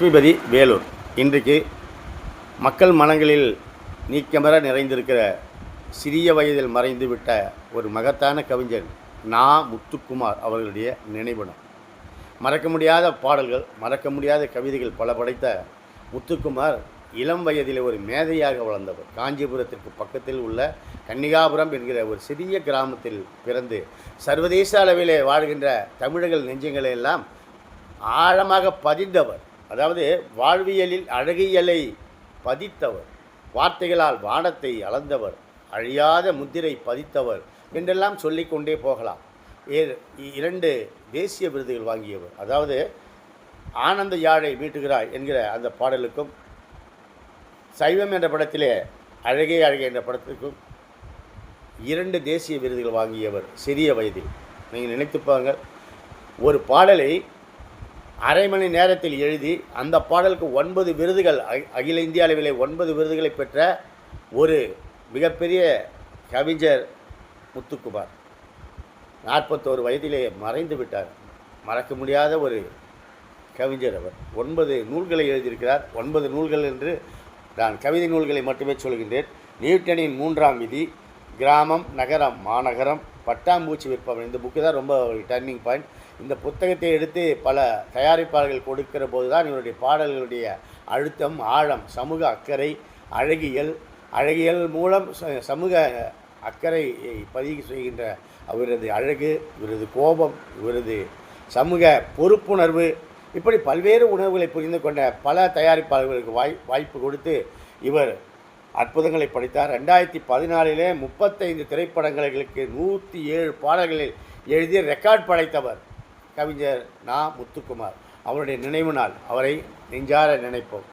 லக்ஷ்மிபதி வேலூர் இன்றைக்கு மக்கள் மனங்களில் நீக்கமர நிறைந்திருக்கிற சிறிய வயதில் மறைந்துவிட்ட ஒரு மகத்தான கவிஞர் நா. முத்துக்குமார் அவர்களுடைய நினைவிடம். மறக்க முடியாத பாடல்கள், மறக்க முடியாத கவிதைகள் பல படைத்த முத்துக்குமார் இளம் வயதில் ஒரு மேதையாக வளர்ந்தவர். காஞ்சிபுரத்திற்கு பக்கத்தில் உள்ள கன்னிகாபுரம் என்கிற ஒரு சிறிய கிராமத்தில் பிறந்து சர்வதேச அளவிலே வாழ்கின்ற தமிழர்கள் நெஞ்சங்களெல்லாம் ஆழமாக பதிந்தவர். அதாவது வாழ்வியலில் அழகியலை பதித்தவர், வார்த்தைகளால் வானத்தை அளந்தவர், அழியாத முத்திரை பதித்தவர் என்றெல்லாம் சொல்லிக்கொண்டே போகலாம். 2 தேசிய விருதுகள் வாங்கியவர். அதாவது ஆனந்த யாழை மீட்டுகிறாய் என்கிற அந்த பாடலுக்கும், சைவம் என்ற படத்திலே அழகே அழகே என்ற படத்திற்கும் 2 தேசிய விருதுகள் வாங்கியவர் சிறிய வயதில். நீங்கள் நினைத்துப்பாங்க, ஒரு பாடலை அரை மணி நேரத்தில் எழுதி அந்த பாடலுக்கு 9 விருதுகள், அகில இந்திய அளவிலே 9 விருதுகளை பெற்ற ஒரு மிகப்பெரிய கவிஞர் முத்துக்குமார் 41 வயதிலே மறைந்து விட்டார். மறக்க முடியாத ஒரு கவிஞர் அவர். 9 நூல்களை எழுதியிருக்கிறார். 9 நூல்கள் என்று நான் கவிதை நூல்களை மட்டுமே சொல்கின்றேன். நியூட்டனின் 3ஆம் விதி, கிராமம் நகரம் மாநகரம், பட்டாம்பூச்சி விற்பவன். இந்த புக்கு தான் ரொம்ப டர்னிங் பாயிண்ட். இந்த புத்தகத்தை எடுத்து பல தயாரிப்பாளர்கள் கொடுக்கிற போது தான் இவருடைய பாடல்களுடைய அழுத்தம், ஆழம், சமூக அக்கறை, அழகியல் மூலம் சமூக அக்கறை பதிவு செய்கின்ற அவரது அழகு, இவரது கோபம், இவரது சமூக பொறுப்புணர்வு, இப்படி பல்வேறு உணர்வுகளை புரிந்து கொண்ட பல தயாரிப்பாளர்களுக்கு வாய்ப்பு கொடுத்து இவர் அற்புதங்களை படைத்தார். 2014 35 திரைப்படங்களுக்கு 107 பாடல்களில் எழுதி ரெக்கார்ட் படைத்தவர் கவிஞர் நா. முத்துக்குமார். அவருடைய நினைவு நாள். அவரை நெஞ்சார நினைப்போம்.